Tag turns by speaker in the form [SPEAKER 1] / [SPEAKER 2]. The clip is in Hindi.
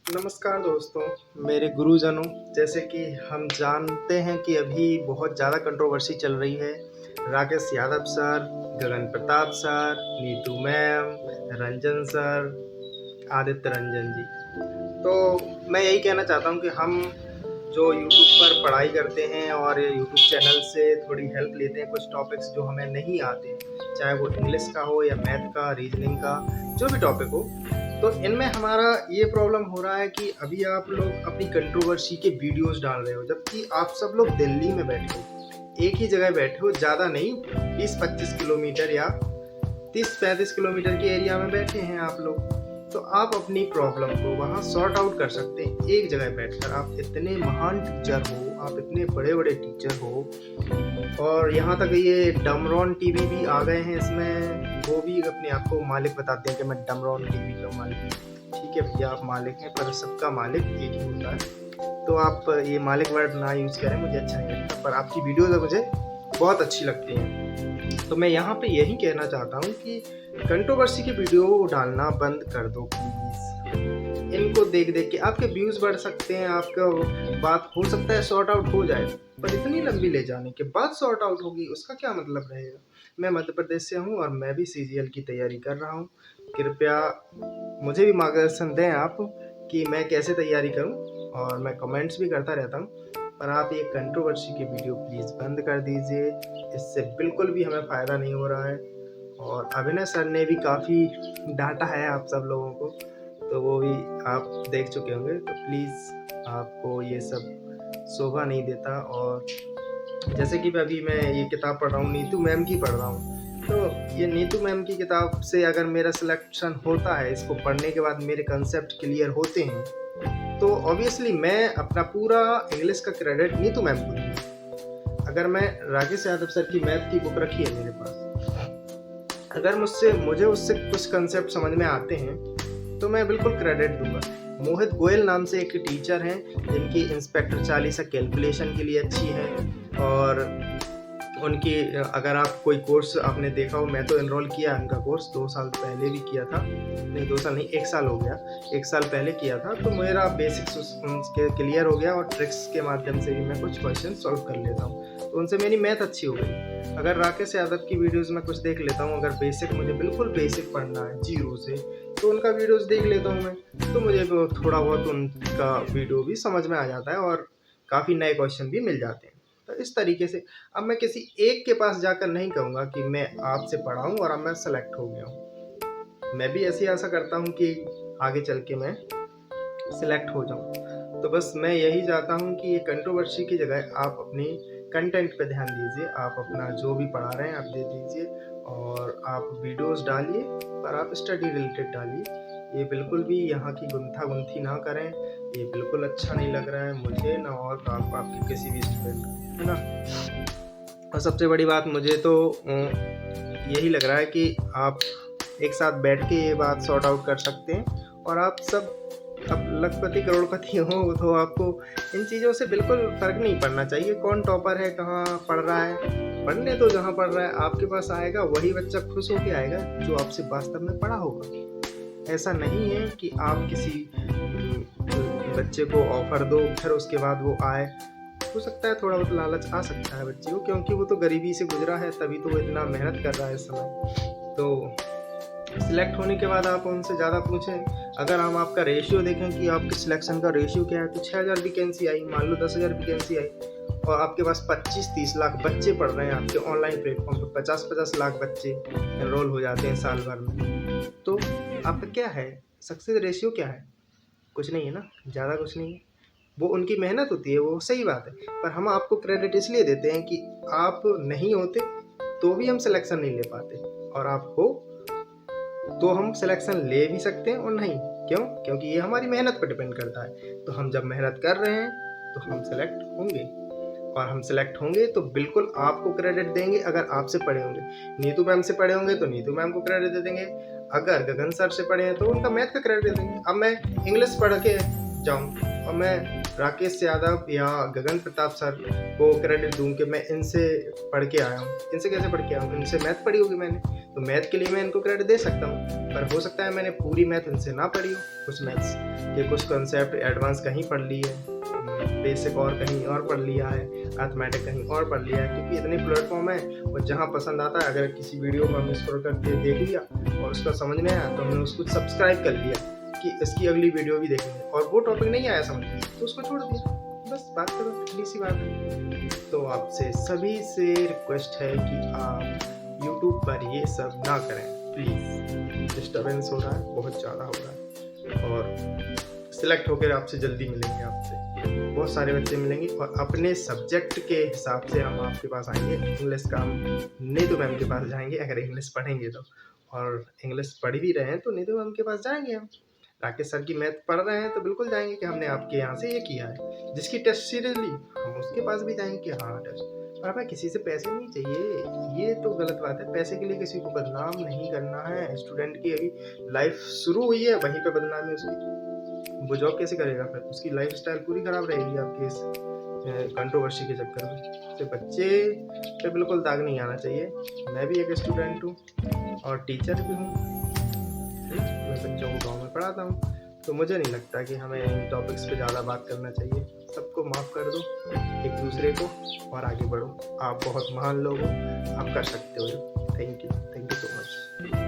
[SPEAKER 1] नमस्कार दोस्तों, मेरे गुरुजनों। जैसे कि हम जानते हैं कि अभी बहुत ज़्यादा कंट्रोवर्सी चल रही है। Rakesh Yadav sir, Gagan Pratap sir, Neetu ma'am, Ranjan sir, Aditya Ranjan ji. तो मैं यही कहना चाहता हूँ कि हम जो यूट्यूब पर पढ़ाई करते हैं और यूट्यूब चैनल से थोड़ी हेल्प लेते हैं, कुछ टॉपिक्स जो हमें नहीं आते हैं, चाहे वो इंग्लिश का हो या मैथ का, रीजनिंग का, जो भी टॉपिक हो। तो इनमें हमारा ये प्रॉब्लम हो रहा है कि अभी आप लोग अपनी कंट्रोवर्सी के वीडियोस डाल रहे हो, जबकि आप सब लोग दिल्ली में बैठे हो, एक ही जगह बैठे हो, ज़्यादा नहीं, 20-25 किलोमीटर या 30-35 किलोमीटर के एरिया में बैठे हैं आप लोग। तो आप अपनी प्रॉब्लम को वहाँ सॉर्ट आउट कर सकते हैं एक जगह बैठकर। आप इतने महान टीचर हो, आप इतने बड़े बड़े टीचर हो, और यहाँ तक ये डमरॉन टीवी भी आ गए हैं इसमें। वो भी अपने आप को मालिक बताते हैं कि मैं डमरॉन टीवी का मालिक हूँ। ठीक है भैया, आप मालिक हैं, पर सबका मालिक एक ही होता है। तो आप ये मालिक वर्ड ना यूज़ करें, मुझे अच्छा नहीं लगता, पर आपकी वीडियोज़ मुझे बहुत अच्छी लगती हैं। तो मैं यहाँ पे यही कहना चाहता हूँ कि कंट्रोवर्सी की वीडियो डालना बंद कर दो प्लीज़। इनको देख देख के आपके व्यूज़ बढ़ सकते हैं, आपका बात हो सकता है सॉर्ट आउट हो जाए, पर इतनी लंबी ले जाने के बाद सॉर्ट आउट होगी, उसका क्या मतलब रहेगा। मैं मध्य प्रदेश से हूँ और मैं भी सीजीएल की तैयारी कर रहा हूँ। कृपया मुझे भी मार्गदर्शन दें आप कि मैं कैसे तैयारी करूँ, और मैं कमेंट्स भी करता रहता हूँ। पर आप ये कंट्रोवर्सी की वीडियो प्लीज़ बंद कर दीजिए, इससे बिल्कुल भी हमें फ़ायदा नहीं हो रहा है। और अभिनय सर ने भी काफ़ी डांटा है आप सब लोगों को, तो वो भी आप देख चुके होंगे। तो प्लीज़ आपको ये सब शोभा नहीं देता। और जैसे कि अभी मैं ये किताब पढ़ रहा हूँ, नीतू मैम की पढ़ रहा हूँ। तो ये नीतू मैम की किताब से अगर मेरा सिलेक्शन होता है, इसको पढ़ने के बाद मेरे कंसेप्ट क्लियर होते हैं, तो ऑब्वियसली मैं अपना पूरा इंग्लिश का क्रेडिट नीतू मैम को दूँगा। अगर मैं राकेश यादव सर की मैथ की बुक रखी है मेरे पास, अगर मुझे उससे कुछ कंसेप्ट समझ में आते हैं, तो मैं बिल्कुल क्रेडिट दूंगा। मोहित गोयल नाम से एक टीचर हैं, जिनकी इंस्पेक्टर चालीसा कैलकुलेशन के लिए अच्छी है। और उनकी अगर आप कोई कोर्स आपने देखा हो, मैं तो एनरोल किया उनका कोर्स 2 साल पहले भी किया था। नहीं, 2 साल नहीं, 1 साल हो गया। 1 साल पहले किया था, तो मेरा बेसिक्स उसके क्लियर हो गया, और ट्रिक्स के माध्यम से भी मैं कुछ क्वेश्चन सॉल्व कर लेता हूँ। तो उनसे मेरी मैथ अच्छी हो गई। अगर राकेश यादव की वीडियोज़ में कुछ देख लेता हूँ, अगर बेसिक मुझे बिल्कुल बेसिक पढ़ना है जीरो से, तो उनका वीडियोज़ देख लेता हूँ मैं, तो मुझे थोड़ा बहुत उनका वीडियो भी समझ में आ जाता है, और काफ़ी नए क्वेश्चन भी मिल जाते हैं। तो इस तरीके से अब मैं किसी एक के पास जाकर नहीं कहूँगा कि मैं आपसे पढ़ा हूँ और अब मैं सेलेक्ट हो गया हूँ। मैं भी ऐसी आशा करता हूँ कि आगे चल के मैं सिलेक्ट हो जाऊँ। तो बस मैं यही चाहता हूँ कि ये कंट्रोवर्सी की जगह आप अपनी कंटेंट पे ध्यान दीजिए। आप अपना जो भी पढ़ा रहे हैं आप दे दीजिए, और आप वीडियोस डालिए, पर आप स्टडी रिलेटेड डालिए। ये बिल्कुल भी यहाँ की गुंथा-गुंथी ना करें, ये बिल्कुल अच्छा नहीं लग रहा है मुझे ना, और आपके किसी भी स्टूडेंट को, है ना। और सबसे बड़ी बात मुझे तो यही लग रहा है कि आप एक साथ बैठ के ये बात सॉर्ट आउट कर सकते हैं, और आप सब अब लखपति करोड़पति हो, तो आपको इन चीज़ों से बिल्कुल फ़र्क नहीं पड़ना चाहिए कौन टॉपर है, कहाँ पढ़ रहा है। पढ़ने तो जहाँ पढ़ रहा है आपके पास आएगा, वही बच्चा खुश होके आएगा जो आपसे वास्तव में पढ़ा होगा। ऐसा नहीं है कि आप किसी बच्चे को ऑफ़र दो, फिर उसके बाद वो आए। हो सकता है थोड़ा बहुत लालच आ सकता है बच्चे को, क्योंकि वो तो गरीबी से गुजरा है, तभी तो वो इतना मेहनत कर रहा है इस समय। तो सिलेक्ट होने के बाद आप उनसे ज़्यादा पूछें। अगर हम आपका रेशियो देखें कि आपके सिलेक्शन का रेशियो क्या है, तो 6000 वैकेंसी आई, मान लो 10,000 वैकेंसी आई, और आपके पास 25-30 लाख बच्चे पढ़ रहे हैं आपके ऑनलाइन प्लेटफॉर्म पर, 50-50 लाख बच्चे एनरोल हो जाते हैं साल भर में, तो आपका क्या है सक्सेस रेशियो, क्या है? कुछ नहीं है ना, ज़्यादा कुछ नहीं है। वो उनकी मेहनत होती है, वो सही बात है, पर हम आपको क्रेडिट इसलिए देते हैं कि आप नहीं होते तो भी हम सिलेक्शन नहीं ले पाते, और आप हो तो हम सिलेक्शन ले भी सकते हैं, और नहीं क्यों? क्योंकि ये हमारी मेहनत पर डिपेंड करता है। तो हम जब मेहनत कर रहे हैं तो हम सेलेक्ट होंगे, और हम सेलेक्ट होंगे तो बिल्कुल आपको क्रेडिट देंगे। अगर आपसे पढ़े होंगे, नीतू मैम से पढ़े होंगे तो नीतू मैम को क्रेडिट दे देंगे, अगर गगन सर से पढ़े हैं तो उनका मैथ का क्रेडिट दे देंगे। अब मैं इंग्लिश पढ़ के जाऊँ और मैं राकेश यादव या गगन प्रताप सर को क्रेडिट दूँ कि मैं इनसे पढ़ के आया हूँ, इनसे कैसे पढ़ के आया हूँ? इनसे मैथ पढ़ी होगी मैंने, तो मैथ के लिए मैं इनको क्रेडिट दे सकता हूँ, पर हो सकता है मैंने पूरी मैथ इनसे ना पढ़ी हो। कुछ मैथ्स के कुछ कॉन्सेप्ट एडवांस कहीं पढ़ ली है, बेसिक और कहीं और पढ़ लिया है, अर्थमेटिक कहीं और पढ़ लिया है, क्योंकि इतने प्लेटफॉर्म है और जहाँ पसंद आता है, अगर किसी वीडियो को हमने स्क्रॉल करके देख लिया और उसका समझ में आया तो हमने उसको सब्सक्राइब कर लिया कि इसकी अगली वीडियो भी देखेंगे, और वो टॉपिक नहीं आया समझ में तो उसको छोड़ दिया। बस बात करो, इतनी सी बात है। तो आपसे सभी से रिक्वेस्ट है कि आप यूट्यूब पर ये सब ना करें प्लीज़। डिस्टर्बेंस हो रहा है, बहुत ज़्यादा हो रहा है, और सिलेक्ट होकर आपसे जल्दी मिलेंगे, आपसे बहुत सारे बच्चे मिलेंगे और अपने सब्जेक्ट के हिसाब से हम आपके पास आएंगे। इंग्लिश का हम नीतू मैम के पास जाएंगे अगर इंग्लिश पढ़ेंगे तो, और इंग्लिश पढ़ भी रहे हैं तो नीतू मैम के पास जाएंगे हम। राकेश सर की मैथ पढ़ रहे हैं तो बिल्कुल जाएंगे कि हमने आपके यहाँ से ये किया है। जिसकी टेस्ट सीरीज ली हम उसके पास भी जाएंगे कि हाँ टेस्ट, पर हमें किसी से पैसे नहीं चाहिए। ये तो गलत बात है, पैसे के लिए किसी को बदनाम नहीं करना है। स्टूडेंट की अभी लाइफ शुरू हुई है, वहीं पे बदनामी उसकी, वो जॉब कैसे करेगा, फिर उसकी लाइफ स्टाइल पूरी खराब रहेगी आपके इस कंट्रोवर्सी के चक्कर में। तो बच्चे पे बिल्कुल दाग नहीं आना चाहिए। मैं भी एक स्टूडेंट हूँ और टीचर भी हूँ, मैं बच्चों को गाँव में पढ़ाता हूँ, तो मुझे नहीं लगता कि हमें इन टॉपिक्स पे ज़्यादा बात करना चाहिए। सबको माफ़ कर दो एक दूसरे को और आगे बढ़ो। आप बहुत महान लोग हो, आप कर सकते हो। Thank you so much.